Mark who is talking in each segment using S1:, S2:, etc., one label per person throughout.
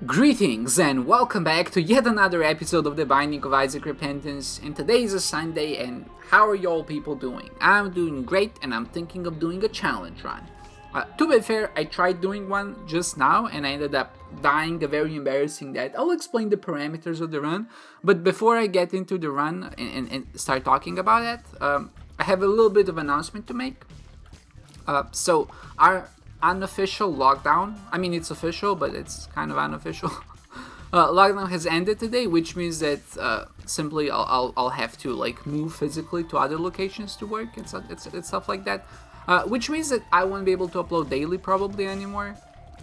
S1: Greetings and welcome back to yet another episode of the Binding of Isaac Repentance, and today is a Sunday, and how are y'all people doing? I'm doing great, and I'm thinking of doing a challenge run. To be fair, I tried doing one just now, and I ended up dying a very embarrassing death. I'll explain the parameters of the run, but before I get into the run and start talking about it, I have a little bit of announcement to make. So our unofficial lockdown, I mean it's official but it's kind of unofficial, lockdown has ended today, which means that simply I'll have to like move physically to other locations to work and stuff like that, which means that I won't be able to upload daily probably anymore,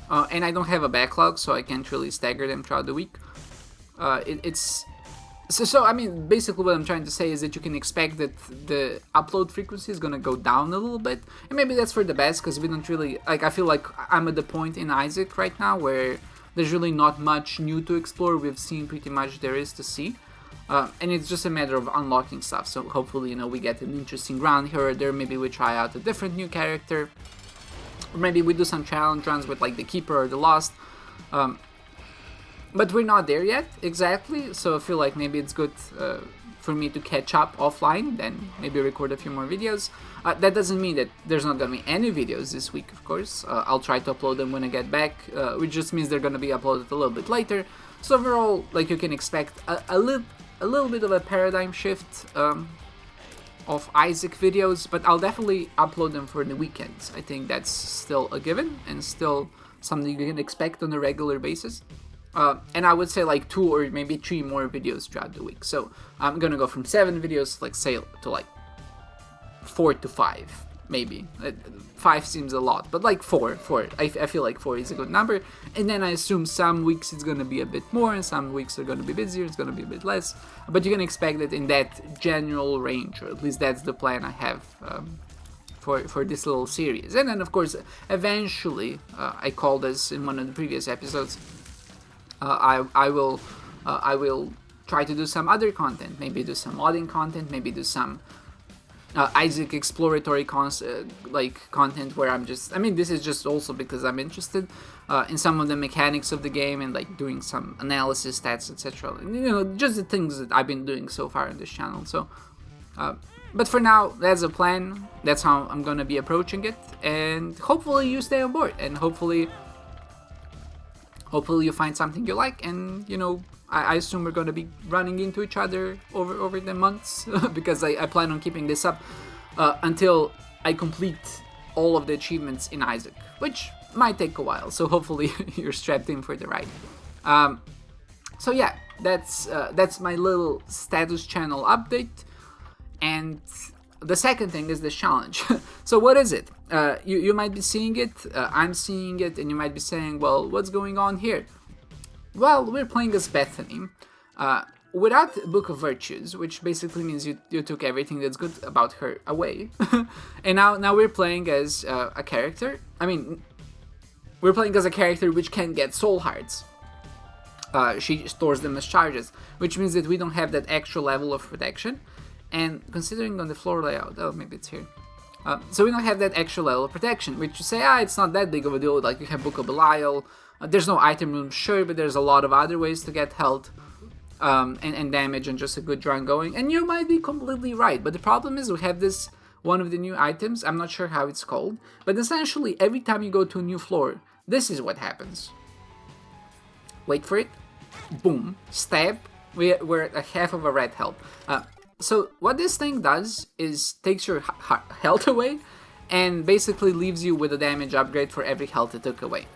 S1: and I don't have a backlog, so I can't really stagger them throughout the week. So I mean, basically what I'm trying to say is that you can expect that the upload frequency is gonna go down a little bit, and maybe that's for the best, because we don't really, like, I feel like I'm at the point in Isaac right now where there's really not much new to explore. We've seen pretty much there is to see, and it's just a matter of unlocking stuff. So hopefully, you know, we get an interesting round here or there. Maybe we try out a different new character, or maybe we do some challenge runs with like the Keeper or the Lost. But we're not there yet, exactly, so I feel like maybe it's good for me to catch up offline, then maybe record a few more videos. That doesn't mean that there's not going to be any videos this week, of course. I'll try to upload them when I get back, which just means they're going to be uploaded a little bit later. So overall, like, you can expect a little bit of a paradigm shift of Isaac videos, but I'll definitely upload them for the weekends. I think that's still a given, and still something you can expect on a regular basis. And I would say like 2 or maybe 3 more videos throughout the week. So I'm gonna go from 7 videos, like, say, to like 4 to 5, maybe. 5 seems a lot, but like 4. I feel like 4 is a good number. And then I assume some weeks it's gonna be a bit more, and some weeks are gonna be busier, it's gonna be a bit less. But you can expect it in that general range, or at least that's the plan I have for this little series. And then, of course, eventually, I called this in one of the previous episodes, I will try to do some other content, maybe do some modding content, maybe do some Isaac exploratory content where I'm just, I mean, this is just also because I'm interested in some of the mechanics of the game and like doing some analysis, stats, etc. You know, just the things that I've been doing so far on this channel. So, but for now, that's a plan. That's how I'm gonna be approaching it, and hopefully you stay on board, and hopefully you find something you like, and, you know, I assume we're going to be running into each other over the months, because I plan on keeping this up until I complete all of the achievements in Isaac, which might take a while, so hopefully you're strapped in for the ride. So yeah, that's my little status channel update, and the second thing is this challenge. So what is it? You might be seeing it, I'm seeing it, and you might be saying, well, what's going on here? Well, we're playing as Bethany, without Book of Virtues, which basically means you took everything that's good about her away. And now we're playing as a character. I mean, we're playing as a character which can get soul hearts. She stores them as charges, which means that we don't have that extra level of protection. And considering on the floor layout, oh, maybe it's here. So we don't have that extra level of protection, which you say, it's not that big of a deal. Like, you have Book of Belial, there's no item room, sure, but there's a lot of other ways to get health and damage and just a good run going. And you might be completely right, but the problem is we have this, one of the new items, I'm not sure how it's called, but essentially every time you go to a new floor, this is what happens. Wait for it. Boom. Stab. We're at half of a red health. So what this thing does is takes your health away and basically leaves you with a damage upgrade for every health it took away.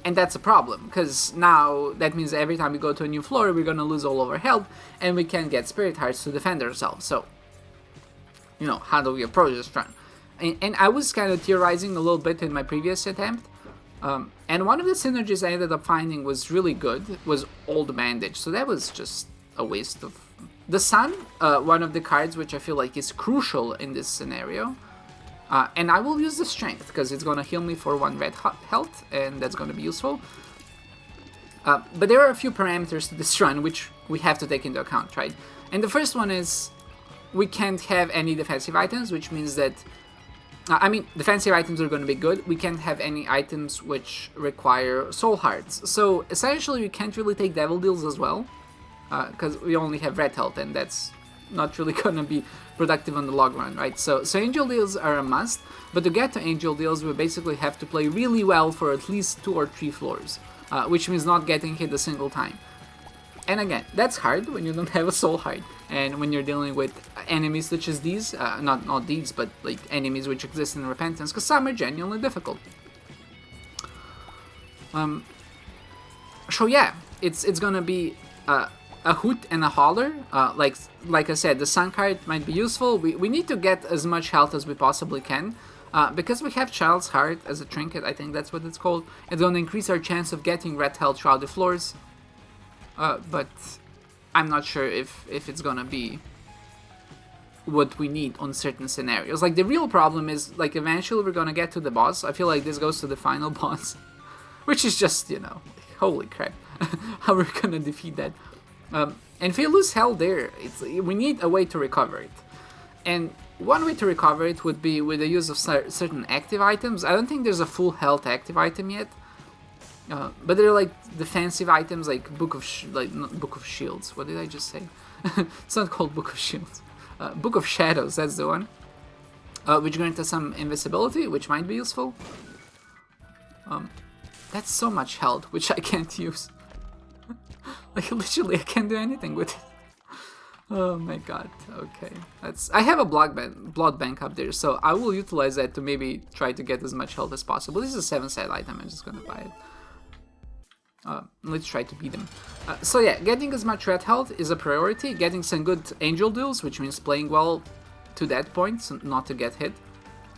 S1: And that's a problem, because now that means every time we go to a new floor, we're going to lose all of our health, and we can't get Spirit Hearts to defend ourselves. So, you know, how do we approach this run? And I was kind of theorizing a little bit in my previous attempt, and one of the synergies I ended up finding was really good, was Old Bandage. So that was just a waste of... The Sun, one of the cards which I feel like is crucial in this scenario, and I will use the Strength, because it's going to heal me for 1 red health, and that's going to be useful. But there are a few parameters to this run which we have to take into account, right? And the first one is we can't have any defensive items, which means that I mean, defensive items are going to be good. We can't have any items which require soul hearts. So essentially, we can't really take devil deals as well, because we only have red health, and that's not really going to be productive on the long run, right? So angel deals are a must, but to get to angel deals, we basically have to play really well for at least 2 or 3 floors, which means not getting hit a single time. And again, that's hard when you don't have a soul heart, and when you're dealing with enemies such as these, not these, but like enemies which exist in Repentance, because some are genuinely difficult. So yeah, it's gonna be a hoot and a holler. Like I said, the sun card might be useful. We need to get as much health as we possibly can. Because we have Child's Heart as a trinket, I think that's what it's called, it's going to increase our chance of getting red health throughout the floors. But I'm not sure if it's going to be what we need on certain scenarios. Like, the real problem is, like, eventually we're going to get to the boss. I feel like this goes to the final boss, which is just, you know, holy crap, how we're going to defeat that. And if we lose health there, we need a way to recover it. And one way to recover it would be with the use of certain active items. I don't think there's a full health active item yet, but they're like defensive items, like not Book of Shields. What did I just say? It's not called Book of Shields. Book of Shadows, that's the one. Which grants us some invisibility, which might be useful. That's so much health, which I can't use. Like, literally, I can't do anything with it. Oh my god, okay. I have a blood bank up there, so I will utilize that to maybe try to get as much health as possible. This is a 7-set item, I'm just gonna buy it. Let's try to beat them. So yeah, getting as much red health is a priority. Getting some good angel deals, which means playing well to that point, so not to get hit.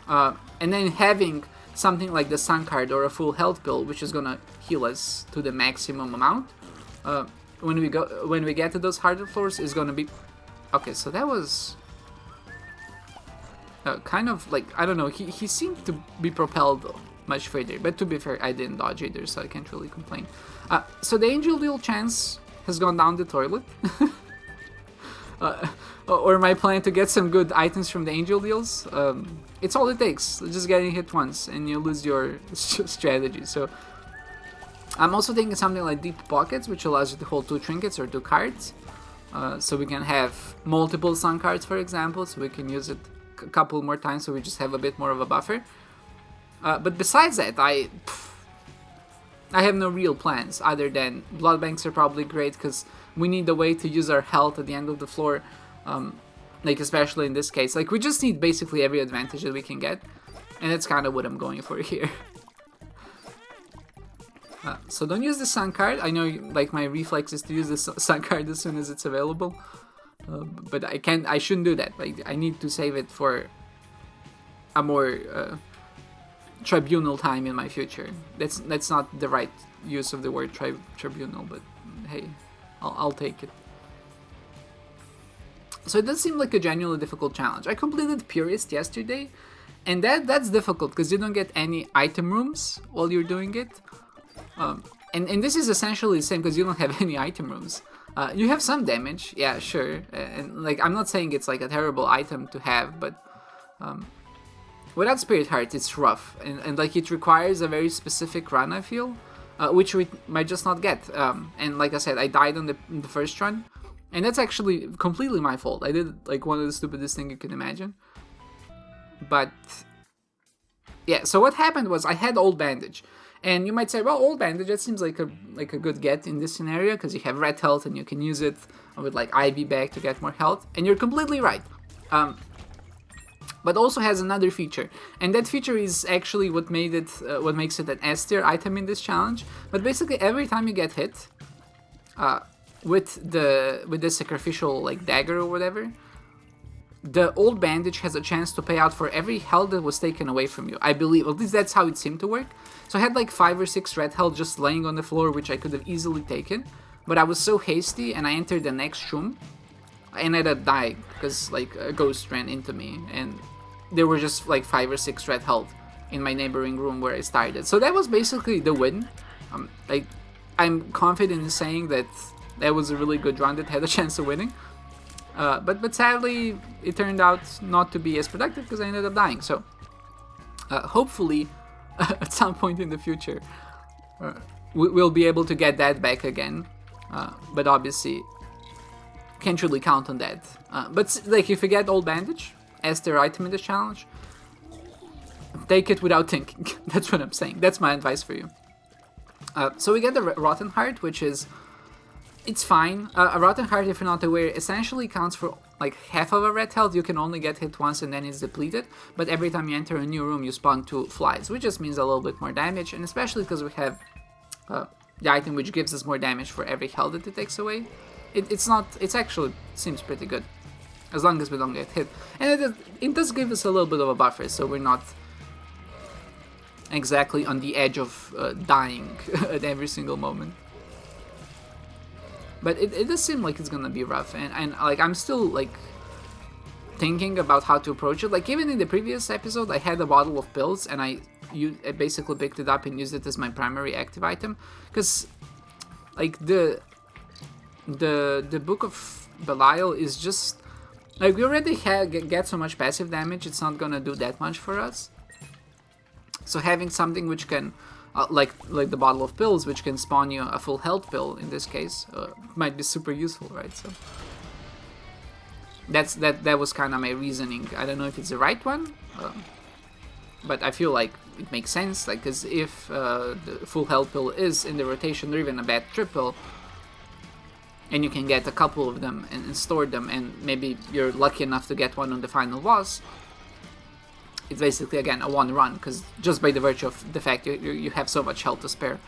S1: And then having something like the Sun card or a full health pill, which is gonna heal us to the maximum amount. When we get to those harder floors, is gonna be okay. So that was kind of like, I don't know. He seemed to be propelled much further, but to be fair, I didn't dodge either, so I can't really complain. So the angel deal chance has gone down the toilet. Or my plan to get some good items from the angel deals. It's all it takes. Just getting hit once, and you lose your strategy. So I'm also taking something like Deep Pockets, which allows you to hold 2 trinkets or 2 cards. So we can have multiple sun cards, for example, so we can use it a couple more times, so we just have a bit more of a buffer. But besides that, I have no real plans, other than blood banks are probably great, because we need a way to use our health at the end of the floor, like especially in this case. Like, we just need basically every advantage that we can get, and that's kind of what I'm going for here. So don't use the sun card. I know, like, my reflex is to use the sun card as soon as it's available, but I shouldn't do that. Like, I need to save it for a more tribunal time in my future. That's not the right use of the word tribunal, but hey, I'll take it. So it does seem like a genuinely difficult challenge. I completed Purist yesterday, and that's difficult because you don't get any item rooms while you're doing it. And this is essentially the same because you don't have any item rooms. You have some damage, yeah, sure. And like, I'm not saying it's like a terrible item to have, but without Spirit Heart, it's rough. And like, it requires a very specific run, I feel, which we might just not get. And like I said, I died on the first run, and that's actually completely my fault. I did like one of the stupidest things you can imagine. But yeah, so what happened was I had Old Bandage. And you might say, well, Old Bandage, that seems like a good get in this scenario, because you have red health and you can use it with like IV bag to get more health. And you're completely right. But also has another feature, and that feature is actually what makes it an S tier item in this challenge. But basically, every time you get hit with the sacrificial like dagger or whatever, the Old Bandage has a chance to pay out for every health that was taken away from you. I believe, at least that's how it seemed to work. So I had like 5 or 6 red health just laying on the floor, which I could have easily taken. But I was so hasty, and I entered the next room, and I ended up dying because like a ghost ran into me, and there were just like 5 or 6 red health in my neighboring room where I started. So that was basically the win. Like, I'm confident in saying that was a really good run that had a chance of winning. But sadly, it turned out not to be as productive because I ended up dying. So Hopefully, at some point in the future, we'll be able to get that back again. But obviously, can't really count on that. But like, if you get Old Bandage as their item in this challenge, take it without thinking. That's what I'm saying. That's my advice for you. So we get the Rotten Heart, which is... It's fine. A Rotten Heart, if you're not aware, essentially counts for like half of a red health. You can only get hit once and then it's depleted. But every time you enter a new room, you spawn 2 flies, which just means a little bit more damage. And especially because we have the item which gives us more damage for every health that it takes away. It's actually seems pretty good. As long as we don't get hit. And it does give us a little bit of a buffer, so we're not exactly on the edge of dying at every single moment. But it does seem like it's gonna be rough, and like I'm still like thinking about how to approach it. Like even in the previous episode, I had a bottle of pills, and I basically picked it up and used it as my primary active item, because like the Book of Belial is just like we already get so much passive damage. It's not gonna do that much for us. So having something which can like the bottle of pills, which can spawn you a full health pill in this case, might be super useful, right? So that was kind of my reasoning. I don't know if it's the right one, but I feel like it makes sense. Like, because if the full health pill is in the rotation, or even a bad trip pill, and you can get a couple of them and store them, and maybe you're lucky enough to get one on the final boss, it's basically, again, a one run, because just by the virtue of the fact you have so much health to spare.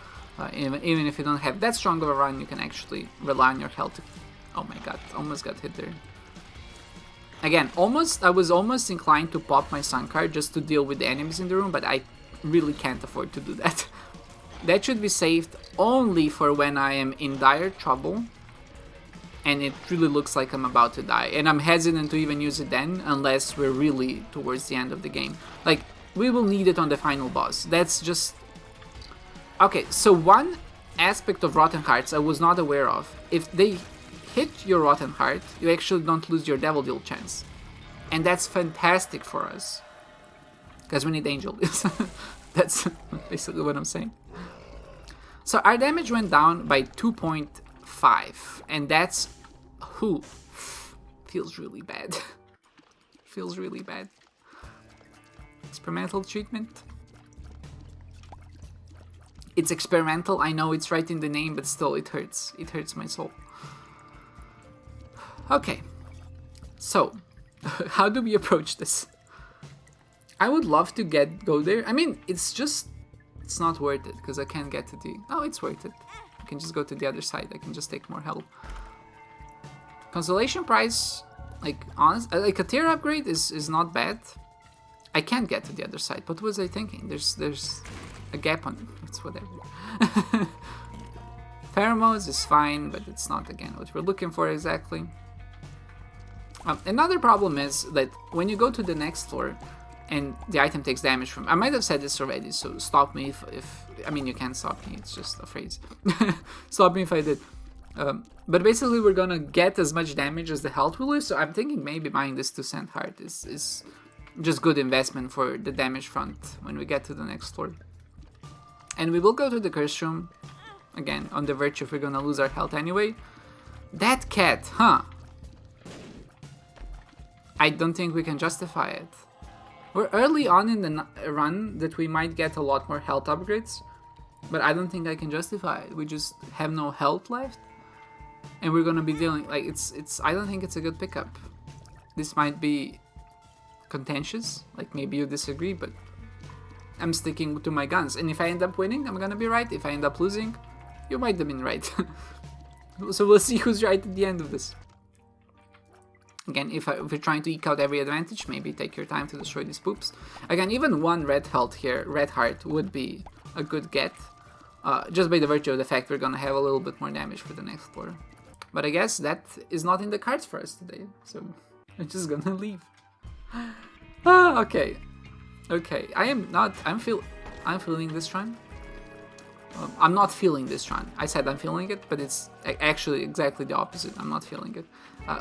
S1: Even if you don't have that strong of a run, you can actually rely on your health. Oh my god, almost got hit there. Again, I was almost inclined to pop my Sun card just to deal with the enemies in the room, but I really can't afford to do that. That should be saved only for when I am in dire trouble, and it really looks like I'm about to die. And I'm hesitant to even use it then, unless we're really towards the end of the game. Like, we will need it on the final boss. That's just... Okay, so one aspect of Rotten Hearts I was not aware of. If they hit your Rotten Heart, you actually don't lose your Devil Deal chance. And that's fantastic for us. Because we need Angel Deals. That's basically what I'm saying. So our damage went down by 2.5. And that's... Whew. Feels really bad. Feels really bad. Experimental treatment. It's experimental, I know it's right in the name, but still it hurts. It hurts my soul. Okay. So, how do we approach this? I would love to go there. I mean, it's not worth it, because I can't get to the... Oh, it's worth it. I can just go to the other side. I can just take more help. Consolation prize, like, honest, like a tier upgrade is not bad. I can't get to the other side. What was I thinking? There's a gap on it. It's whatever. Pheromones is fine, but it's not, again, what we're looking for exactly. Another problem is that when you go to the next floor and the item takes damage from... I might have said this already, so stop me if I mean, you can't stop me, it's just a phrase. Stop me if I did. But basically we're gonna get as much damage as the health will is, so I'm thinking maybe buying this 2-cent heart is just good investment for the damage front when we get to the next floor. And we will go to the curse room, again, on the verge if we're gonna lose our health anyway. That cat, huh? I don't think we can justify it. We're early on in the run that we might get a lot more health upgrades, but I don't think I can justify it. We just have no health left, and we're gonna be dealing, like, I don't think it's a good pickup. This might be contentious, like maybe you disagree, but I'm sticking to my guns. And if I end up winning, I'm gonna be right. If I end up losing, you might have been right. So we'll see who's right at the end of this. Again, if you're trying to eke out every advantage, maybe take your time to destroy these poops. Again, even one red health here, red heart, would be a good get. Just by the virtue of the fact we're gonna have a little bit more damage for the next floor. But I guess that is not in the cards for us today, so I'm just gonna leave. Okay. Okay, I'm feeling this run. I'm not feeling this run. I said I'm feeling it, but it's actually exactly the opposite. I'm not feeling it.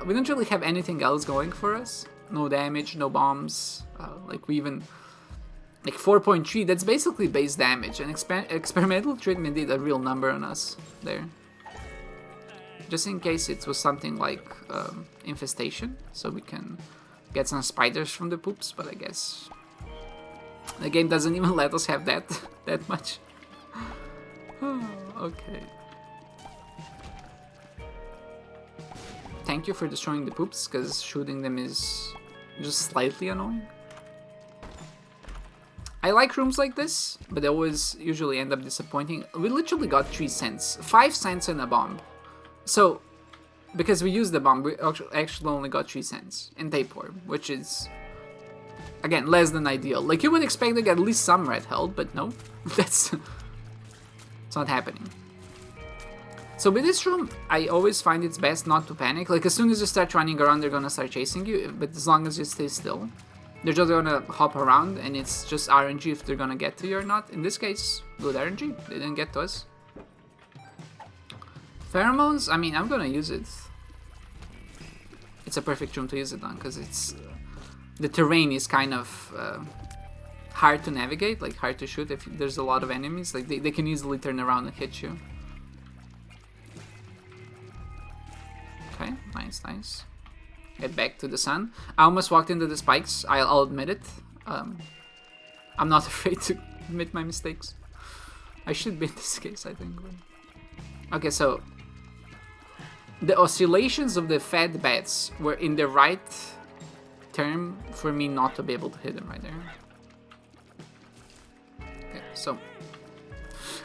S1: We don't really have anything else going for us. No damage, no bombs. Like we even Like 4.3, that's basically base damage, and experimental treatment did a real number on us there. Just in case it was something like infestation, so we can get some spiders from the poops, but I guess the game doesn't even let us have that that much. Okay. Thank you for destroying the poops, because shooting them is just slightly annoying. I like rooms like this, but they always usually end up disappointing. We literally got 3 cents. 5 cents in a bomb. So, because we used the bomb, we actually only got 3 cents in tapeworm, which is, again, less than ideal. Like, you would expect to get at least some red health, but no. It's not happening. So with this room, I always find it's best not to panic. Like, as soon as you start running around, they're gonna start chasing you, but as long as you stay still. They're just gonna hop around, and it's just RNG if they're gonna get to you or not. In this case, good RNG. They didn't get to us. Pheromones, I mean, I'm gonna use it. It's a perfect room to use it on, because it's... the terrain is kind of hard to navigate, like hard to shoot if there's a lot of enemies. Like, they can easily turn around and hit you. Okay, nice, nice. Get back to the sun. I almost walked into the spikes, I'll admit it. I'm not afraid to admit my mistakes. I should be in this case, I think. Okay, so the oscillations of the fed bats were in the right term for me not to be able to hit them right there. Okay, so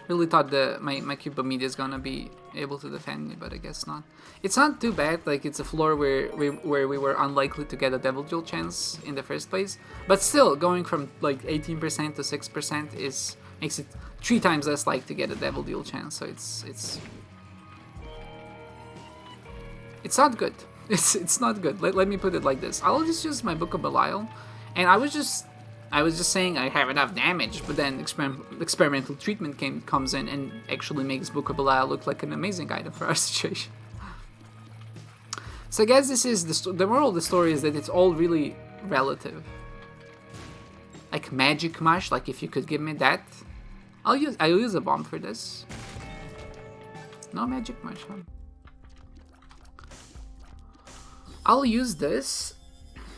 S1: really thought my cube of media is gonna be able to defend me, but I guess not. It's not too bad. Like, it's a floor where we were unlikely to get a devil duel chance in the first place, but still, going from like 18% to 6% makes it 3 times less likely to get a devil duel chance. So it's not good. It's not good. Let me put it like this. I'll just use my Book of Belial, and I was just saying I have enough damage, but then experimental treatment comes in and actually makes Book of Belial look like an amazing item for our situation. So I guess this is the moral of the story is that it's all really relative. Like magic mush, like if you could give me that, I'll use a bomb for this. No magic mush, huh? I'll use this.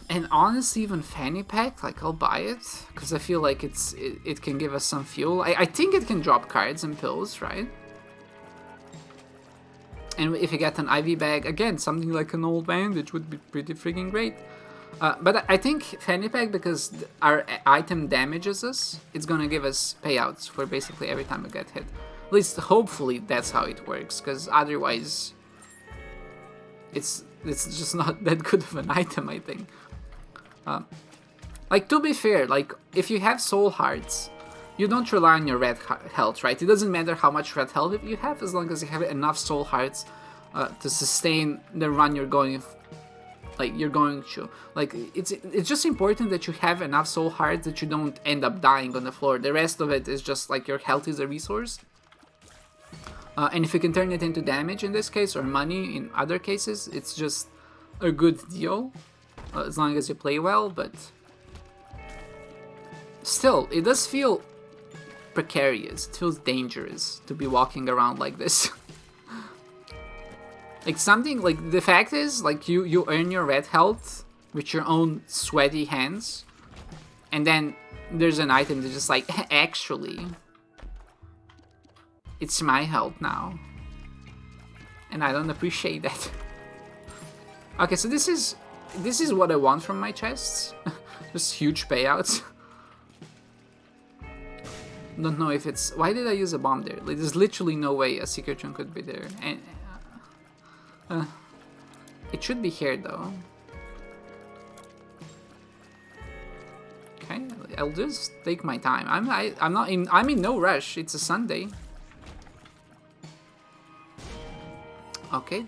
S1: And honestly, even fanny pack, like, I'll buy it, because I feel like it can give us some fuel. I think it can drop cards and pills, right? And if you get an IV bag, again, something like an old bandage would be pretty freaking great. But I think fanny pack, because our item damages us, it's gonna give us payouts for basically every time we get hit. At least, hopefully, that's how it works, because otherwise, it's just not that good of an item, I think. Like, to be fair, like, if you have soul hearts, you don't rely on your red health, right? It doesn't matter how much red health you have, as long as you have enough soul hearts to sustain the run you're going to. Like, it's just important that you have enough soul hearts that you don't end up dying on the floor. The rest of it is just like your health is a resource. And if you can turn it into damage in this case, or money in other cases, it's just a good deal. As long as you play well, but still, it does feel precarious. It feels dangerous to be walking around like this. Like, something, like, the fact is, like, you earn your red health with your own sweaty hands, and then there's an item that's just like, actually, it's my health now, and I don't appreciate that. Okay, so this is what I want from my chests. Just huge payouts. Don't know if it's... Why did I use a bomb there? Like, there's literally no way a secret room could be there. And it should be here, though. Okay, I'll just take my time. I'm in no rush. It's a Sunday. Okay.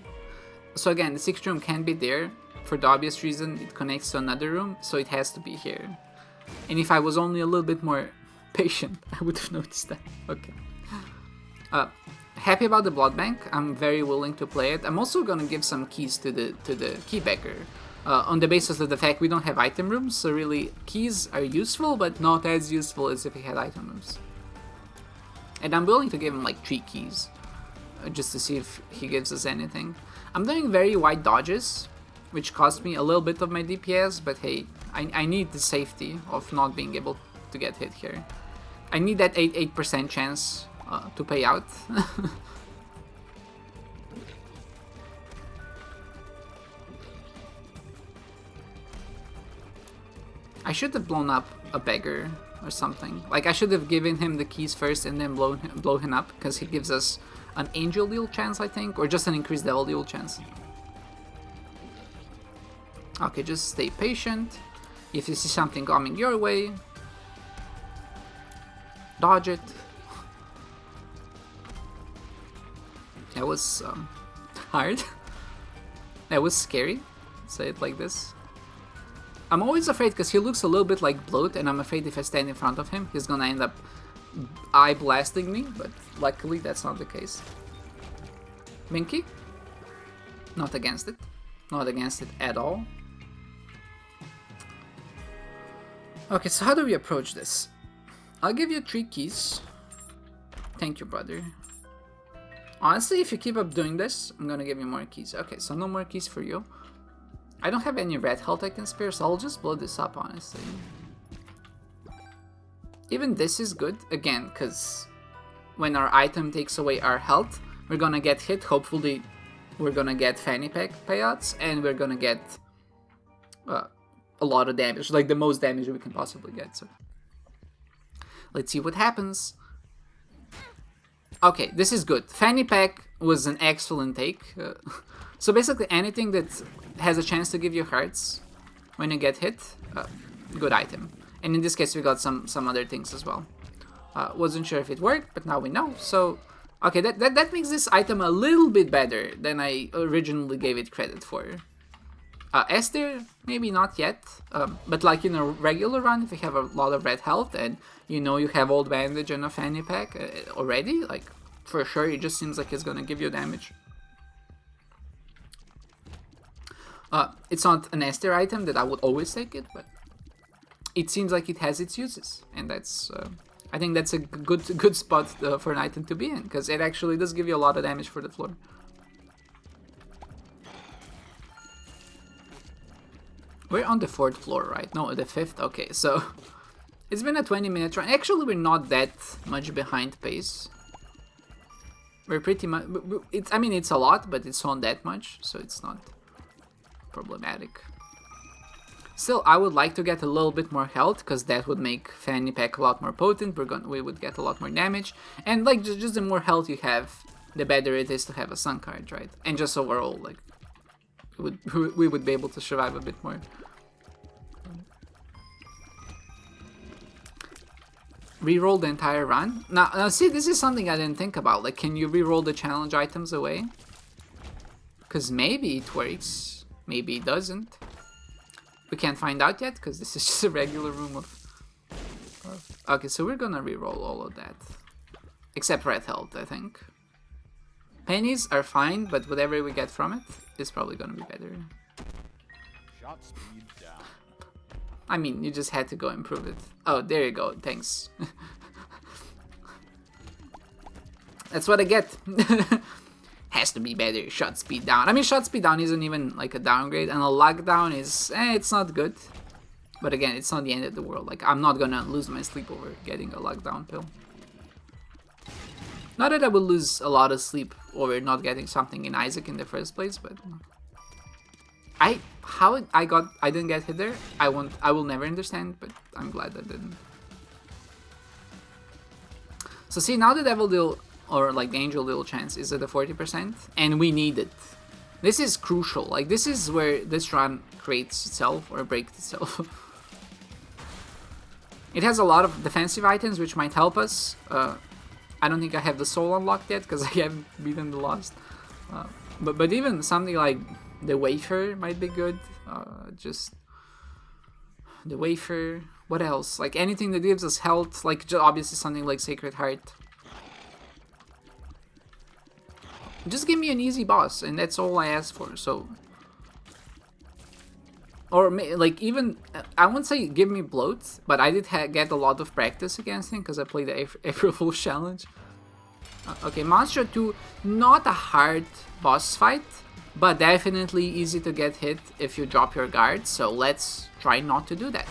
S1: So again, the secret room can be there. For the obvious reason, it connects to another room, so it has to be here. And if I was only a little bit more patient, I would have noticed that. Okay. Happy about the blood bank. I'm very willing to play it. I'm also gonna give some keys to the key bagger, on the basis of the fact we don't have item rooms, so really keys are useful, but not as useful as if we had item rooms. And I'm willing to give him like 3 keys, just to see if he gives us anything. I'm doing very wide dodges, which cost me a little bit of my DPS, but hey, I need the safety of not being able to get hit here. I need that 8% chance to pay out. I should have blown up a beggar or something. Like, I should have given him the keys first and then blow him up, because he gives us an angel deal chance, I think, or just an increased devil deal chance. Okay, just stay patient. If you see something coming your way, dodge it. That was hard. That was scary, say it like this. I'm always afraid because he looks a little bit like Bloat, and I'm afraid if I stand in front of him, he's gonna end up eye blasting me, but luckily that's not the case. Minky? Not against it. Not against it at all. Okay, so how do we approach this? I'll give you 3 keys. Thank you, brother. Honestly, if you keep up doing this, I'm gonna give you more keys. Okay, so no more keys for you. I don't have any red health I can spare, so I'll just blow this up, honestly. Even this is good, again, because when our item takes away our health, we're gonna get hit. Hopefully, we're gonna get fanny pack payouts, and we're gonna get a lot of damage, like the most damage we can possibly get. So let's see what happens. Okay, this is good. Fanny pack was an excellent take. So basically anything that has a chance to give you hearts when you get hit, good item. And in this case we got some other things as well. Wasn't sure if it worked, but now we know. So okay, that makes this item a little bit better than I originally gave it credit for. Esther, maybe not yet, but like in a regular run, if you have a lot of red health and you know you have old bandage and a fanny pack already, like for sure it just seems like it's gonna give you damage. It's not an Esther item that I would always take it, but it seems like it has its uses, and that's I think that's a good spot for an item to be in, because it actually does give you a lot of damage for the floor. We're on the 4th floor, right? No, the 5th. Okay, so it's been a 20-minute run. Actually, we're not that much behind pace. We're pretty much. I mean, it's a lot, but it's not that much, so it's not problematic. Still, I would like to get a little bit more health, because that would make fanny pack a lot more potent. We would get a lot more damage, and like just the more health you have, the better it is to have a sun card, right? And just overall, like we would be able to survive a bit more. Reroll the entire run. Now see, this is something I didn't think about. Like, can you reroll the challenge items away? Because maybe it works, maybe it doesn't. We can't find out yet, because this is just a regular room of... Okay, so we're gonna reroll all of that. Except red health, I think. Pennies are fine, but whatever we get from it is probably gonna be better.
S2: Shot speed down.
S1: I mean, you just had to go improve it. Oh, there you go, thanks. That's what I get. Has to be better. Shot speed down. I mean, shot speed down isn't even like a downgrade, and a lockdown is, it's not good. But again, it's not the end of the world. Like, I'm not gonna lose my sleep over getting a lockdown pill. Not that I would lose a lot of sleep over not getting something in Isaac in the first place, but how I didn't get hit there, I will never understand, but I'm glad I didn't. So see, now the devil deal, or like the angel deal chance is at a 40%, and we need it. This is crucial. Like, this is where this run creates itself or breaks itself. It has a lot of defensive items which might help us. I don't think I have the soul unlocked yet because I haven't beaten the Lost. But even something like the wafer might be good. Just the wafer. What else? Like anything that gives us health. Like obviously something like Sacred Heart. Just give me an easy boss, and that's all I ask for. So Or like even, I wouldn't say give me bloat, but I did get a lot of practice against him because I played the April Fool's Challenge. Okay, Monster 2, not a hard boss fight, but definitely easy to get hit if you drop your guard, so let's try not to do that.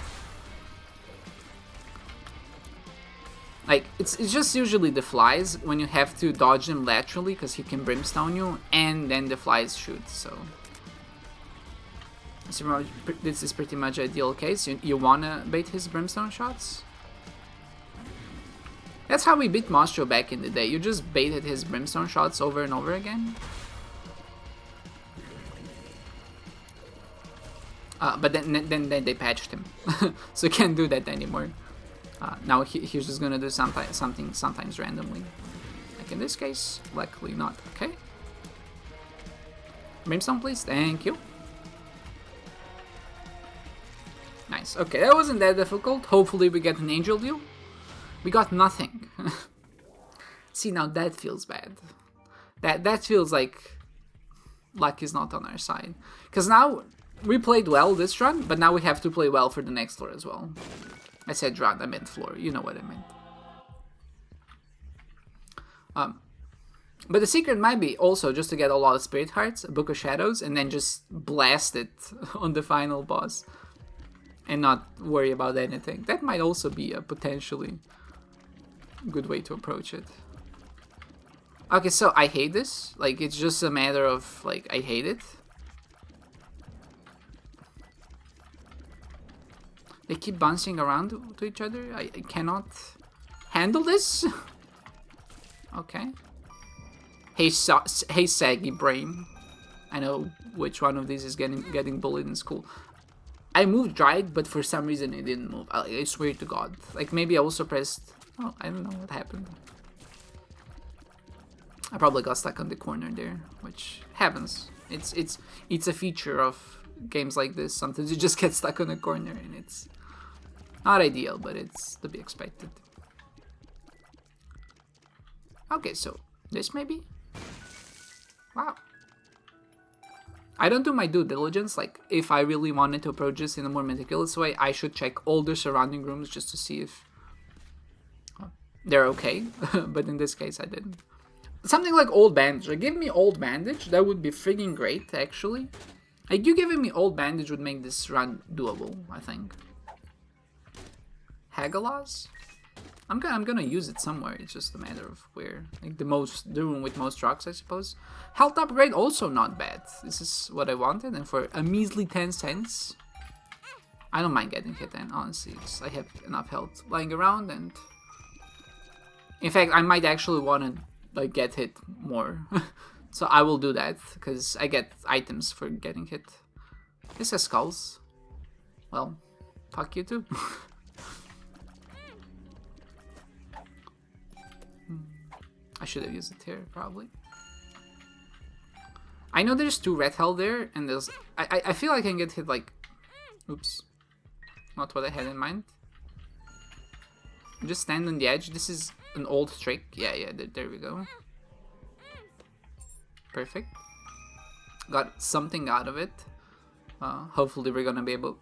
S1: Like, it's just usually the flies when you have to dodge them laterally because he can brimstone you, and then the flies shoot, so... This is pretty much ideal case. You wanna bait his brimstone shots? That's how we beat Monstro back in the day. You just baited his brimstone shots over and over again. But then they patched him, so you can't do that anymore. Now he's just gonna do something sometimes randomly. Like in this case, luckily not. Okay. Brimstone, please. Thank you. Nice. Okay, that wasn't that difficult. Hopefully we get an angel deal. We got nothing. See, now that feels bad. That feels like luck is not on our side. Because now we played well this run, but now we have to play well for the next floor as well. I said run, I meant floor. You know what I meant. But the secret might be also just to get a lot of Spirit Hearts, a Book of Shadows, and then just blast it on the final boss. And not worry about anything. That might also be a potentially good way to approach it. Okay, so I hate this. Like, it's just a matter of, like, I hate it. They keep bouncing around to each other. I cannot handle this. Okay. Hey, saggy brain. I know which one of these is getting bullied in school. I moved Drag, but for some reason it didn't move. I swear to God. Like, maybe I also pressed... Oh, I don't know what happened. I probably got stuck on the corner there, which happens. It's a feature of games like this. Sometimes you just get stuck on a corner, and it's not ideal, but it's to be expected. Okay, so this maybe? Wow. I don't do my due diligence. Like, if I really wanted to approach this in a more meticulous way, I should check all the surrounding rooms just to see if they're okay. But in this case, I didn't. Something like Old Bandage. Like, give me Old Bandage. That would be friggin' great, actually. Like, you giving me Old Bandage would make this run doable, I think. Hagalaz? I'm gonna use it somewhere. It's just a matter of where. Like the room with most rocks, I suppose. Health upgrade also not bad. This is what I wanted, and for a measly 10 cents, I don't mind getting hit. And honestly, I have enough health lying around, and in fact, I might actually want to like get hit more. So I will do that because I get items for getting hit. This has skulls. Well, fuck you too. I should have used it here, probably. I know there's 2 red hell there, and there's... I feel I can get hit, like... Oops. Not what I had in mind. Just stand on the edge. This is an old trick. Yeah, there we go. Perfect. Got something out of it. Hopefully we're gonna be able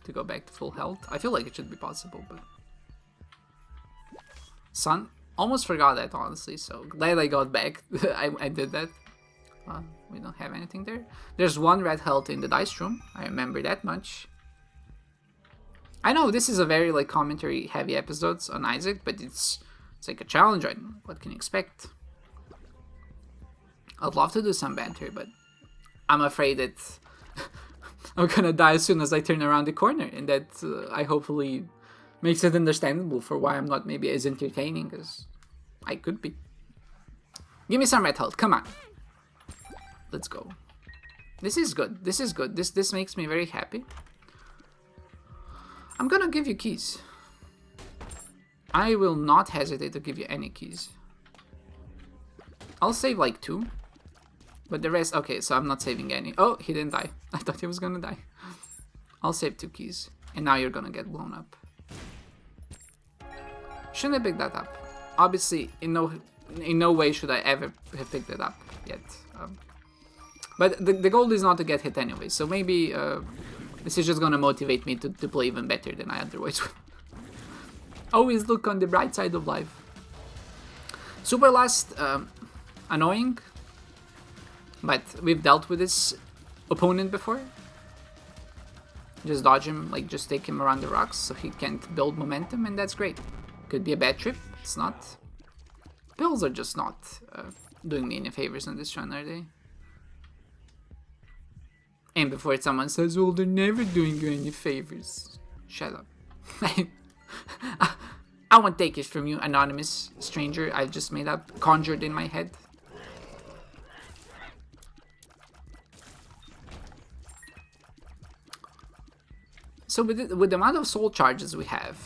S1: to go back to full health. I feel like it should be possible, but... Sun... Almost forgot that, honestly, so glad I got back. I did that. We don't have anything there. There's 1 red health in the dice room. I remember that much. I know this is a very like commentary heavy episodes on Isaac, but it's like a challenge. What can you expect? I'd love to do some banter, but I'm afraid that I'm gonna die as soon as I turn around the corner, and that I hopefully makes it understandable for why I'm not maybe as entertaining as I could be. Give me some red health, come on. Let's go. This is good, this is good. This makes me very happy. I'm gonna give you keys. I will not hesitate to give you any keys. I'll save like 2. But the rest, okay, so I'm not saving any. Oh, he didn't die. I thought he was gonna die. I'll save 2 keys. And now you're gonna get blown up. Shouldn't have picked that up. Obviously, in no way should I ever have picked it up yet. But the goal is not to get hit anyway, so maybe This is just gonna motivate me to play even better than I otherwise would. Always look on the bright side of life. Super Last, annoying, but we've dealt with this opponent before. Just dodge him, like just take him around the rocks so he can't build momentum, and that's great. Could be a bad trip, it's not. Pills are just not doing me any favors on this run, are they? And before someone says, well, they're never doing you any favors. Shut up. I won't take it from you, anonymous stranger I just made up, conjured in my head. So with the amount of soul charges we have,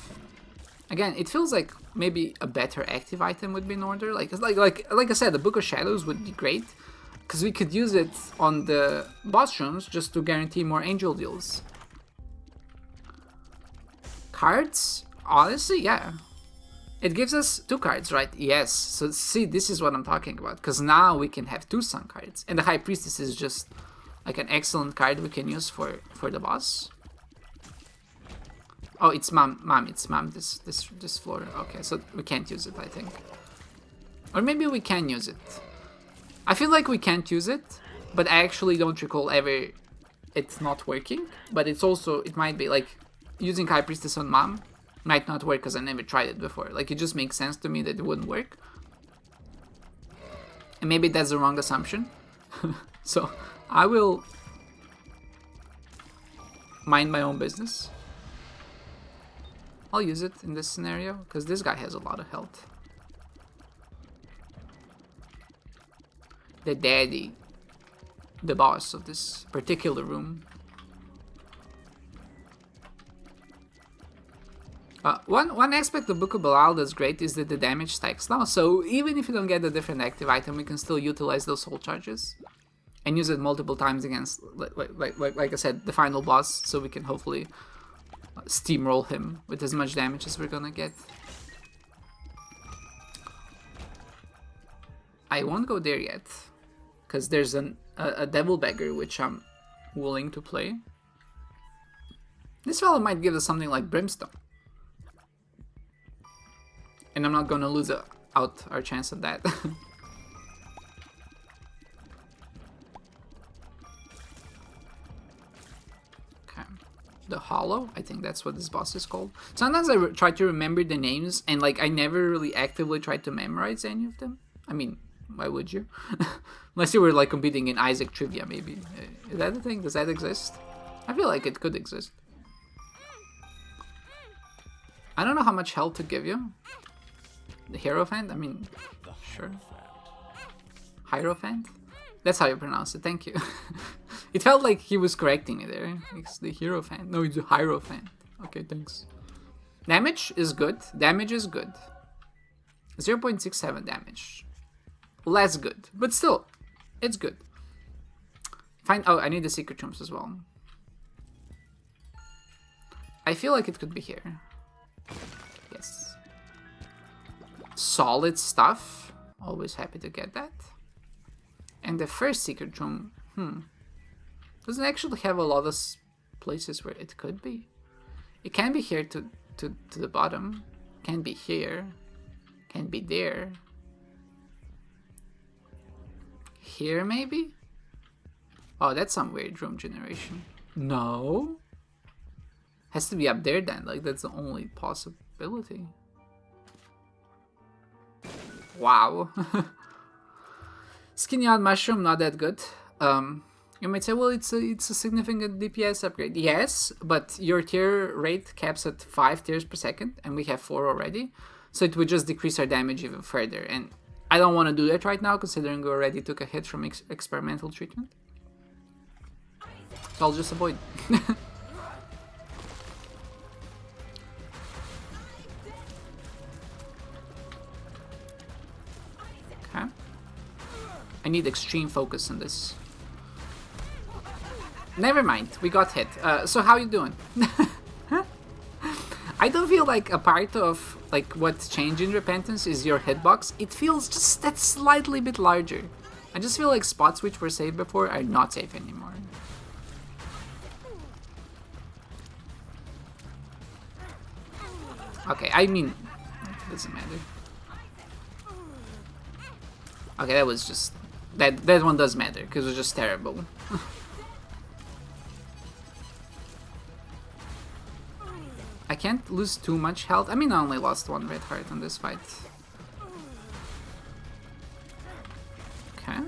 S1: again, it feels like maybe a better active item would be in order. Like I said, the Book of Shadows would be great, because we could use it on the boss rooms just to guarantee more angel deals. Cards? Honestly, yeah. It gives us 2 cards, right? Yes. So see, this is what I'm talking about, because now we can have 2 sun cards. And the High Priestess is just like an excellent card we can use for the boss. Oh, it's Mom, it's Mom, this floor. Okay, so we can't use it, I think. Or maybe we can use it. I feel like we can't use it, but I actually don't recall ever it's not working. But it's also, it might be like using High Priestess on Mom might not work because I never tried it before. Like, it just makes sense to me that it wouldn't work. And maybe that's the wrong assumption. So I will mind my own business. I'll use it in this scenario because this guy has a lot of health. The daddy, the boss of this particular room. One aspect of Book of Belial that's great is that the damage stacks now. So even if you don't get a different active item, we can still utilize those soul charges and use it multiple times against, like I said, the final boss. So we can hopefully steamroll him with as much damage as we're gonna get. I won't go there yet because there's a devil beggar which I'm willing to play. This fellow might give us something like Brimstone. And I'm not gonna lose out our chance of that. Okay. The Hollow, I think that's what this boss is called. Sometimes I try to remember the names, and like I never really actively tried to memorize any of them. I mean, why would you? Unless you were like competing in Isaac trivia, maybe. Is that a thing? Does that exist? I feel like it could exist. I don't know how much health to give you. The Hierophant? I mean, sure. Hierophant? That's how you pronounce it, thank you. It felt like he was correcting me there. It's the Hierophant. No, it's the Hierophant. Okay, thanks. Damage is good. Damage is good. 0.67 damage. Less good, but still, it's good. Fine. Oh, I need the secret rooms as well. I feel like it could be here. Yes. Solid stuff. Always happy to get that. And the first secret room, doesn't actually have a lot of places where it could be. It can be here to the bottom. Can be here. Can be there. Here maybe? Oh, that's some weird room generation. No? Has to be up there then, like that's the only possibility. Wow. Skinny Odd Mushroom, not that good. You might say, well, it's a significant DPS upgrade. Yes, but your tier rate caps at 5 tiers per second, and we have 4 already. So it would just decrease our damage even further. And I don't want to do that right now, considering we already took a hit from experimental treatment. So I'll just avoid. Okay. I need extreme focus on this. Never mind, we got hit. So how you doing? I don't feel like a part of like what's changed in Repentance is your hitbox. It feels just that slightly bit larger. I just feel like spots which were safe before are not safe anymore. Okay, I mean, it doesn't matter. Okay, that was just... That one does matter, because it was just terrible. I can't lose too much health. I mean, I only lost 1 red heart on this fight. Okay.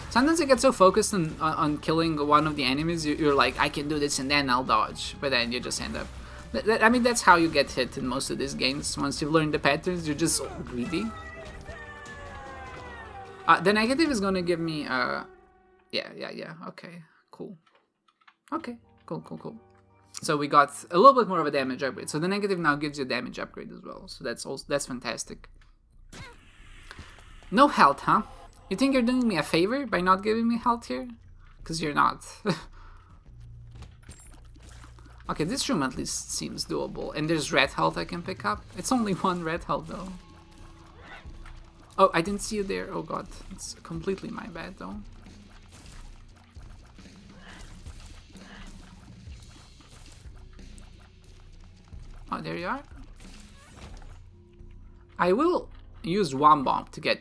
S1: Sometimes you get so focused on killing one of the enemies, you're like, I can do this and then I'll dodge. But then you just end up... I mean, that's how you get hit in most of these games. Once you've learned the patterns, you're just greedy. The negative is gonna give me... Yeah, okay, cool. Okay, cool. So we got a little bit more of a damage upgrade. So the negative now gives you a damage upgrade as well. So that's fantastic. No health, huh? You think you're doing me a favor by not giving me health here? Because you're not. Okay, this room at least seems doable. And there's red health I can pick up. It's only 1 red health though. Oh, I didn't see you there. Oh god, it's completely my bad though. Oh, there you are. I will use one bomb to get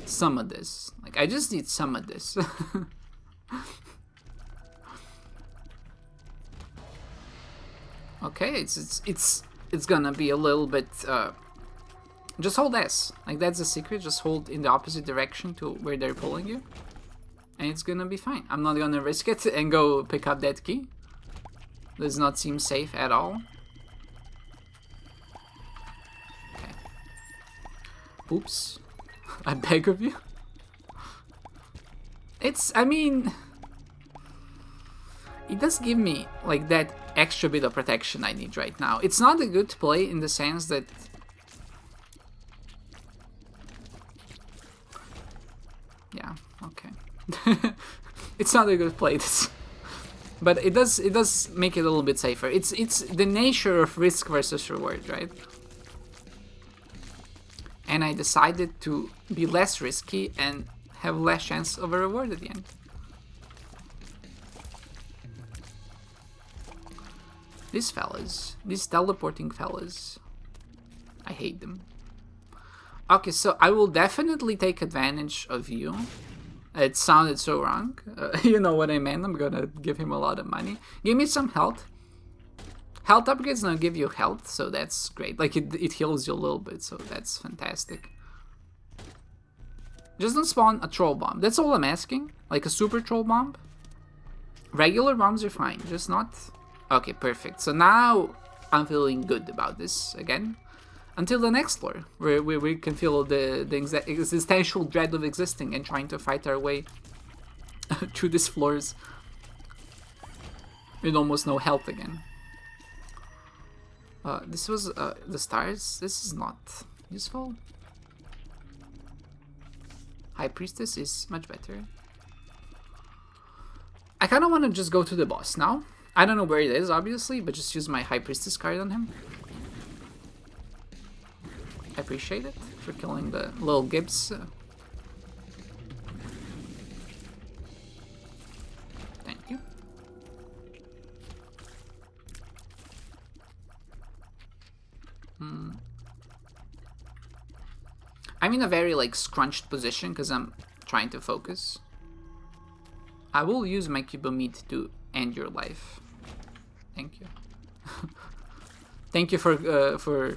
S1: some of this. Like, I just need some of this. Okay, it's gonna be a little bit. Just hold S. Like, that's the secret. Just hold in the opposite direction to where they're pulling you, and it's gonna be fine. I'm not gonna risk it and go pick up that key. Does not seem safe at all. Okay. Oops. I beg of you. I mean, it does give me like that extra bit of protection I need right now. It's not a good play in the sense that yeah, okay. It's not a good play, but it does make it a little bit safer. It's the nature of risk versus reward, right? And I decided to be less risky and have less chance of a reward at the end. These fellas, these teleporting fellas, I hate them. Okay, so I will definitely take advantage of you. It sounded so wrong. You know what I meant. I'm gonna give him a lot of money. Give me some health. Health upgrades now give you health, so that's great. Like, it heals you a little bit, so that's fantastic. Just don't spawn a troll bomb. That's all I'm asking. Like a super troll bomb. Regular bombs are fine, just not... Okay, perfect. So now I'm feeling good about this again. Until the next floor, where we can feel the existential dread of existing and trying to fight our way through these floors with almost no health again. This was the stars. This is not useful. High Priestess is much better. I kind of want to just go to the boss now. I don't know where it is, obviously, but just use my High Priestess card on him. I appreciate it for killing the little Gibbs. Thank you. I'm in a very like scrunched position because I'm trying to focus. I will use my cube of meat to end your life. Thank you. Thank you for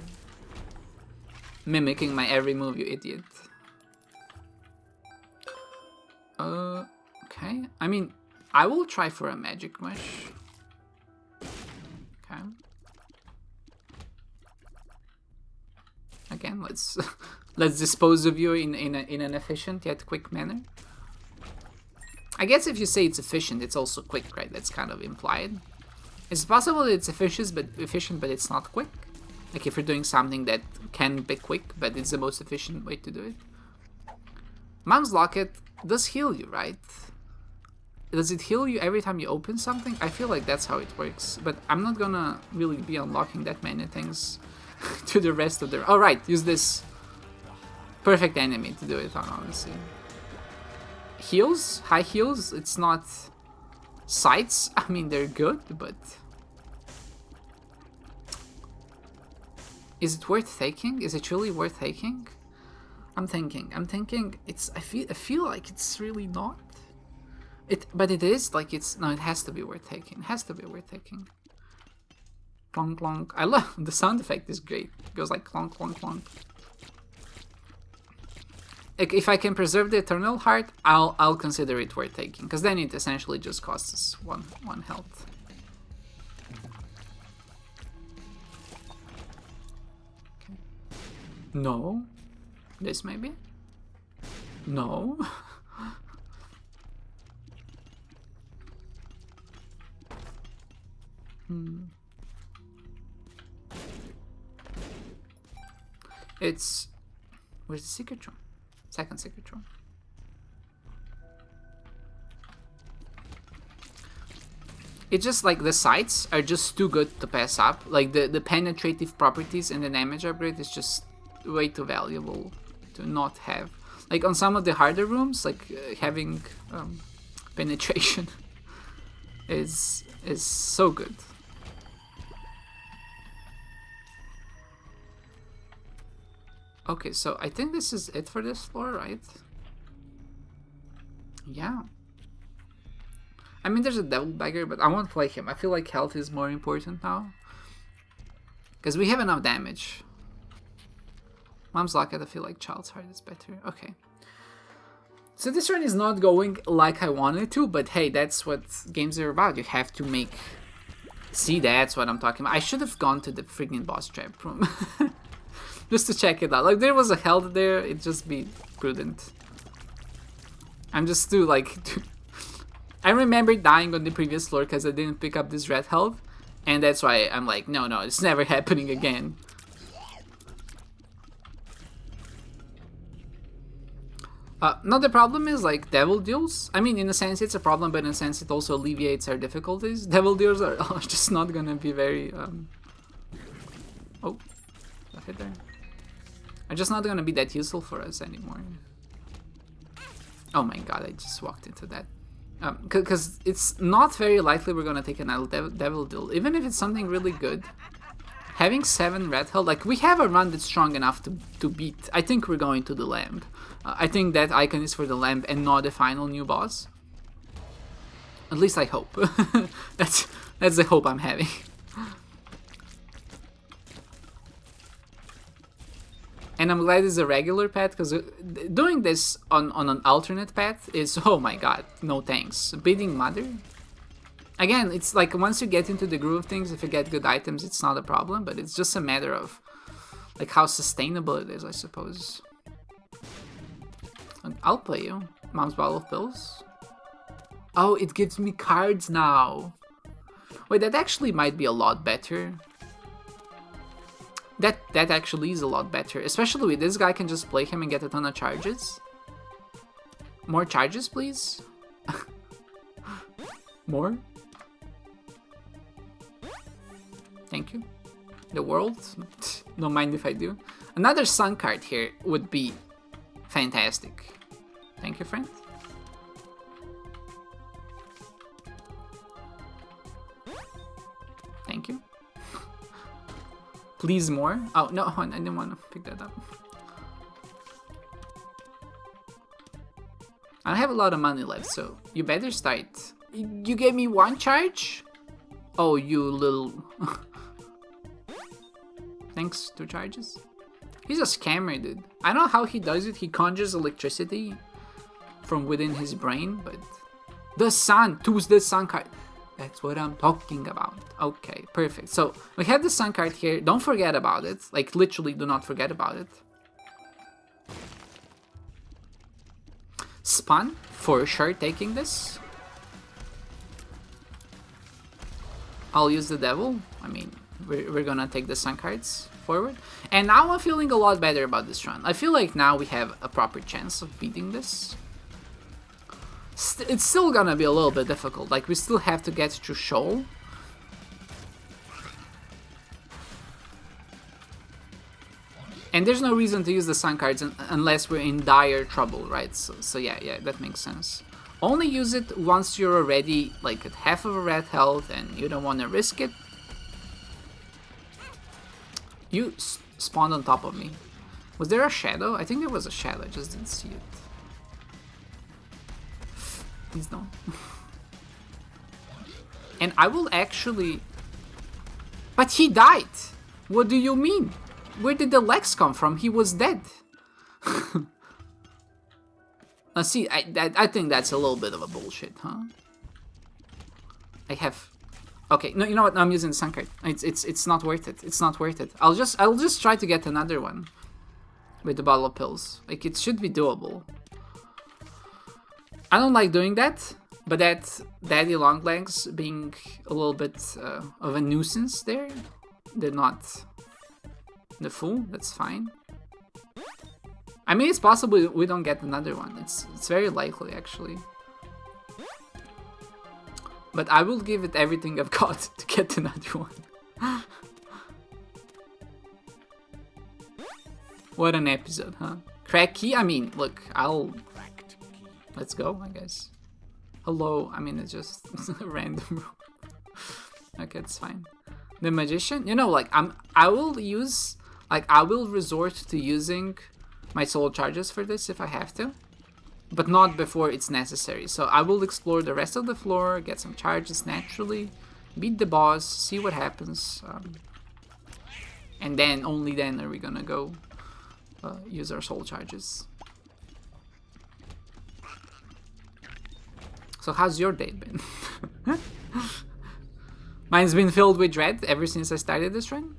S1: mimicking my every move, you idiot. Okay. I mean, I will try for a magic mush. Okay. Again, let's let's dispose of you in an efficient yet quick manner. I guess if you say it's efficient, it's also quick, right? That's kind of implied. It's possible that it's efficient, but it's not quick. Like if you're doing something that can be quick, but it's the most efficient way to do it. Mom's Locket does heal you, right? Does it heal you every time you open something? I feel like that's how it works, but I'm not gonna really be unlocking that many things to the rest of the... Oh, right, use this perfect enemy to do it on, honestly. Heals? High heals? It's not... Sights? I mean, they're good, but... Is it worth taking? Is it really worth taking? I'm thinking. It's. I feel like it's really not. But it is. Like it's. No, it has to be worth taking. It has to be worth taking. Clonk clonk. I love the sound effect. Is great. It goes like clonk clonk clonk. Like if I can preserve the Eternal Heart, I'll consider it worth taking, because then it essentially just costs us one health. Okay. No. This maybe? No. It's... Where's the secret room? Second secret room. It's just like the sights are just too good to pass up. Like the penetrative properties and the damage upgrade is just way too valuable to not have. Like on some of the harder rooms, like having penetration is so good. Okay, so I think this is it for this floor, right? Yeah. I mean, there's a Devil Dagger, but I won't play him. I feel like health is more important now. Because we have enough damage. Mom's Locket, I feel like Child's Heart is better. Okay. So this run is not going like I wanted to, but hey, that's what games are about. You have to make... See, that's what I'm talking about. I should have gone to the freaking boss trap room. Just to check it out. Like, there was a health there, it'd just be prudent. I'm just too, like... I remember dying on the previous floor because I didn't pick up this red health. And that's why I'm like, no, it's never happening again. Now the problem is, like, devil deals. I mean, in a sense it's a problem, but in a sense it also alleviates our difficulties. Devil deals are just not gonna be very... Oh, that hit there. Are just not gonna be that useful for us anymore. Oh my god, I just walked into that. Because it's not very likely we're gonna take another devil deal. Even if it's something really good, having 7 red health, like we have a run that's strong enough to beat. I think we're going to the lamp. I think that icon is for the lamp and not the final new boss. At least I hope. that's the hope I'm having. And I'm glad it's a regular path, because doing this on an alternate path is, oh my god, no thanks. Beating Mother? Again, it's like once you get into the groove of things, if you get good items, it's not a problem, but it's just a matter of like how sustainable it is, I suppose. I'll play you. Mom's Bottle of Pills. Oh, it gives me cards now. Wait, that actually might be a lot better. That actually is a lot better. Especially with this guy, I can just play him and get a ton of charges. More charges, please. More. Thank you. The world. Don't mind if I do. Another sun card here would be fantastic. Thank you, friend. Thank you. Please more. Oh, no, I didn't want to pick that up. I have a lot of money left, so you better start. You gave me 1 charge? Oh, you little... Thanks, 2 charges. He's a scammer, dude. I don't know how he does it. He conjures electricity from within his brain, but... The sun! Choose the sun card. That's what I'm talking about. Okay, perfect. So, we have the sun card here. Don't forget about it. Like, literally, do not forget about it. Spun, for sure taking this. I'll use the devil. I mean, we're gonna take the sun cards forward. And now I'm feeling a lot better about this run. I feel like now we have a proper chance of beating this. It's still gonna be a little bit difficult. Like, we still have to get through Shoal. And there's no reason to use the sun cards unless we're in dire trouble, right? So yeah, that makes sense. Only use it once you're already like at half of a red health and you don't want to risk it. You spawned on top of me. Was there a shadow? I think there was a shadow, I just didn't see it. Please don't. And I will actually... But he died! What do you mean? Where did the legs come from? He was dead. Now see, I think that's a little bit of a bullshit, huh? I have... Okay, no, you know what? No, I'm using the sun card. It's not worth it. It's not worth it. I'll just try to get another one with the bottle of pills. Like, it should be doable. I don't like doing that, but that Daddy Longlegs being a little bit of a nuisance there, they're not the fool. That's fine. I mean, it's possible we don't get another one. It's very likely, actually. But I will give it everything I've got to get another one. What an episode, huh? Crack key? I mean, look, let's go, I guess. Hello? I mean, it's just a random room. Okay, it's fine. The magician? You know, like, I will resort to using my soul charges for this if I have to. But not before it's necessary. So I will explore the rest of the floor, get some charges naturally, beat the boss, see what happens. And then, only then are we gonna go use our soul charges. So how's your day been? Mine's been filled with dread ever since I started this run.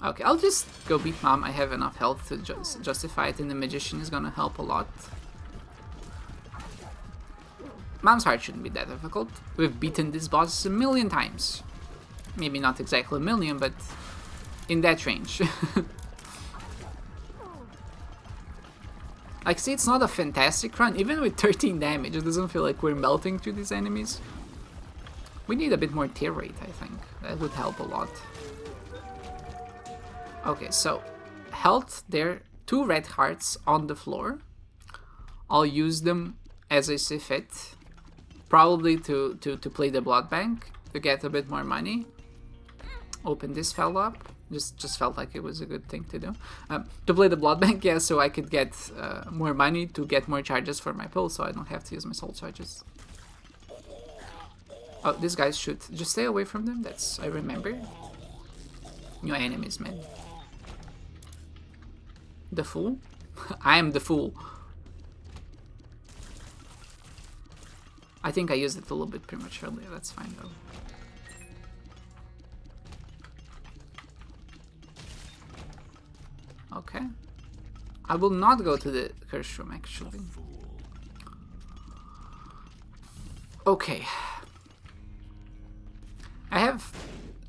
S1: Okay, I'll just go beat Mom. I have enough health to justify it, and the magician is gonna help a lot. Mom's heart shouldn't be that difficult. We've beaten this boss a million times. Maybe not exactly a million, but in that range. Like, see, it's not a fantastic run. Even with 13 damage, it doesn't feel like we're melting through these enemies. We need a bit more tear rate, I think. That would help a lot. Okay, so health, there are 2 red hearts on the floor. I'll use them as I see fit. Probably to play the blood bank to get a bit more money. Open this fella up. Just felt like it was a good thing to do. To play the blood bank, yeah, so I could get more money to get more charges for my pill, so I don't have to use my soul charges. Oh, these guys should just stay away from them. That's, I remember. New enemies, man. The fool? I am the fool. I think I used it a little bit prematurely. That's fine though. Okay. I will not go to the curse room actually. Okay. I have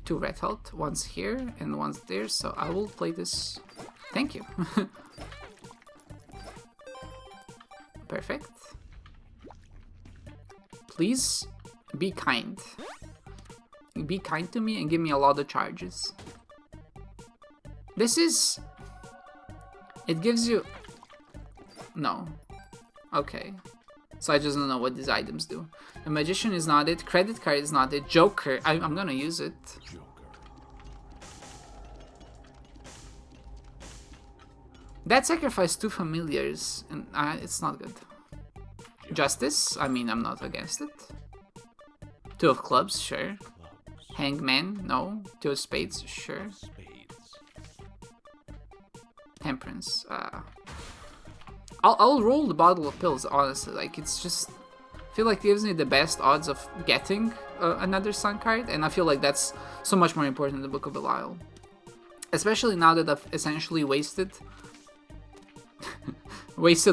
S1: 2 red health, one's here and one's there, so I will play this. Thank you. Perfect. Please be kind. Be kind to me and give me a lot of charges. This is... It gives you... No. Okay. So I just don't know what these items do. The magician is not it. Credit card is not it. Joker. I'm gonna use it. That sacrificed 2 familiars, and it's not good. Justice, I mean, I'm not against it. 2 of clubs, sure. Hangman, no. 2 of spades, sure. Temperance, I'll roll the bottle of pills, honestly. Like, it's just... I feel like it gives me the best odds of getting another sun card, and I feel like that's so much more important than the Book of Belial. Especially now that I've essentially wasted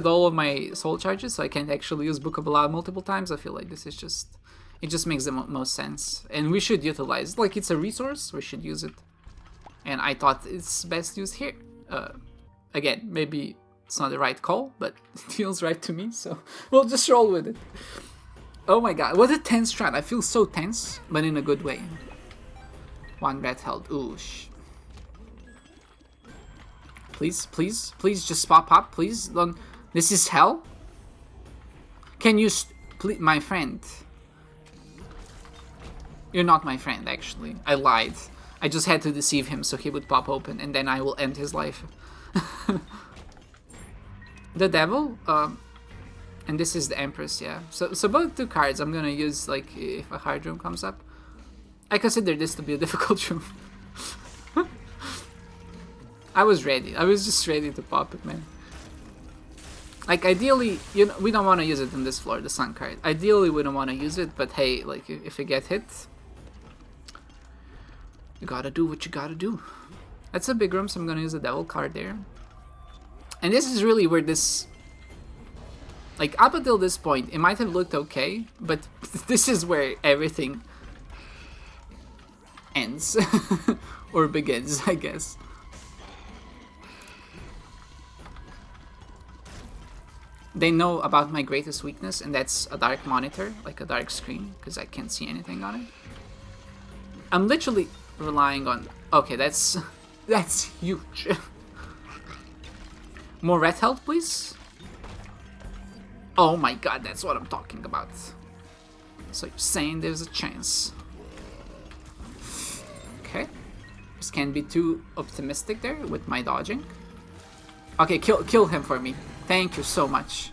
S1: all of my soul charges, so I can't actually use Book of Belial multiple times. I feel like this is just... It just makes the most sense. And we should utilize... Like, it's a resource, we should use it. And I thought it's best used here. Again, maybe it's not the right call, but it feels right to me, so we'll just roll with it. Oh my god, what a tense strat. I feel so tense, but in a good way. 1 red health. Oosh. Please, please, please just pop up, please. Don't... This is hell? Can you... Please, my friend. You're not my friend, actually. I lied. I just had to deceive him so he would pop open, and then I will end his life. The Devil, and this is the Empress, yeah. So both 2 cards I'm gonna use, like, if a hard room comes up. I consider this to be a difficult room. I was ready. I was just ready to pop it, man. Like, ideally, you know, we don't want to use it in this floor, the Sun card. Ideally, we don't want to use it, but hey, like, if we get hit, you gotta do what you gotta do. That's a big room, so I'm gonna use the Devil card there. And this is really where this... Like, up until this point, it might have looked okay, but this is where everything ends. Or begins, I guess. They know about my greatest weakness, and that's a dark monitor, like a dark screen, because I can't see anything on it. I'm literally relying on... Okay, that's huge. More red health, please. Oh my god, that's what I'm talking about. So you're saying there's a chance. Okay. Just can't be too optimistic there with my dodging. Okay, kill him for me. Thank you so much.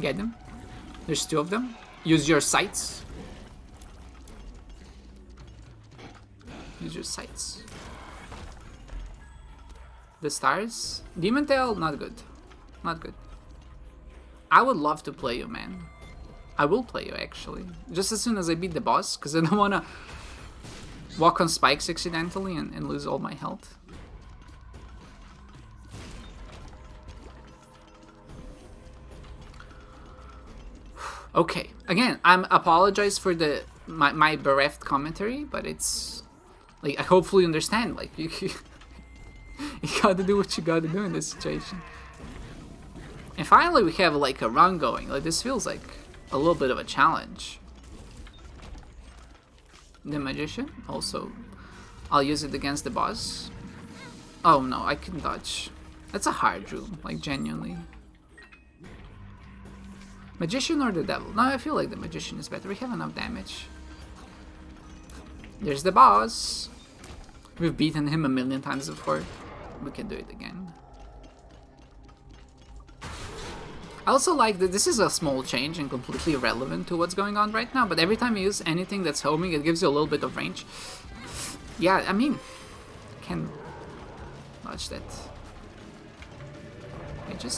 S1: Get them. There's 2 of them. Use your sights. Use your sights. The stars. Demon Tail, not good. Not good. I would love to play you, man. I will play you, actually. Just as soon as I beat the boss, because I don't want to walk on spikes accidentally and lose all my health. Okay, again, I'm apologize for the my bereft commentary, but it's like I hopefully understand. Like you gotta do what you gotta do in this situation. And finally, we have like a run going. Like this feels like a little bit of a challenge. The Magician also, I'll use it against the boss. Oh no, I can dodge. That's a hard room, like genuinely. Magician or the Devil? No, I feel like the Magician is better. We have enough damage. There's the boss. We've beaten him a million times before. We can do it again. I also like that this is a small change and completely irrelevant to what's going on right now, but every time you use anything that's homing, it gives you a little bit of range. Yeah, I mean, I can dodge that.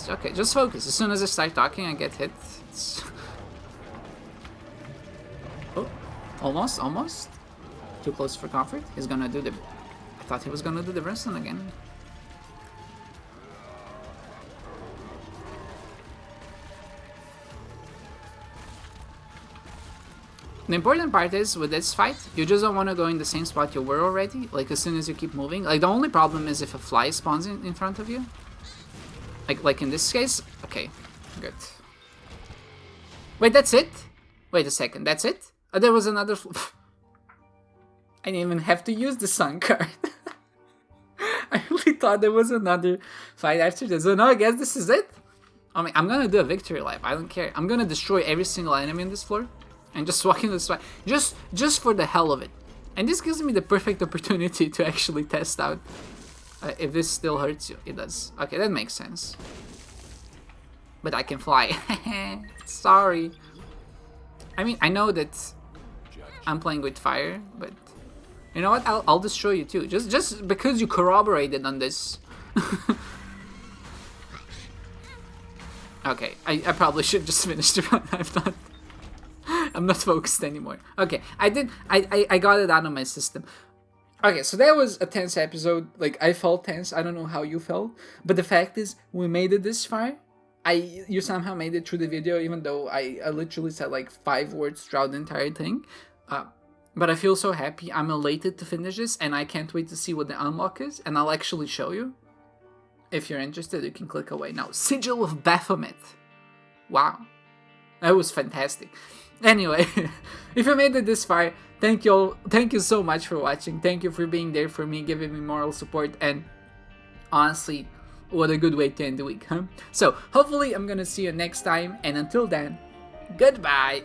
S1: Okay, just focus. As soon as I start talking, I get hit. Oh, almost. Too close for comfort. He's gonna do the... I thought he was gonna do the Brimstone again. The important part is, with this fight, you just don't want to go in the same spot you were already, like as soon as you keep moving. Like the only problem is if a fly spawns in front of you. Like in this case, okay, good. Wait, that's it? Wait a second, that's it? There was another... I didn't even have to use the Sun card. I really thought there was another fight after this. So now I guess this is it? I mean, I'm gonna do a victory lap, I don't care. I'm gonna destroy every single enemy in this floor. And just walk into this fight. Just for the hell of it. And this gives me the perfect opportunity to actually test out if this still hurts you. It does. Okay, that makes sense. But I can fly. Sorry. I mean, I know that I'm playing with fire, but you know what? I'll destroy you too. Just because you corroborated on this. Okay, I probably should just finish the run. I'm not focused anymore. Okay, I got it out of my system. Okay, so that was a tense episode. Like, I felt tense. I don't know how you felt. But the fact is, we made it this far. You somehow made it through the video, even though I literally said like 5 words throughout the entire thing. But I feel so happy. I'm elated to finish this, and I can't wait to see what the unlock is. And I'll actually show you. If you're interested, you can click away now. Sigil of Baphomet. Wow. That was fantastic. Anyway, if you made it this far, thank you so much for watching. Thank you for being there for me, giving me moral support, and honestly, what a good way to end the week, huh? So, hopefully I'm gonna see you next time, and until then, goodbye!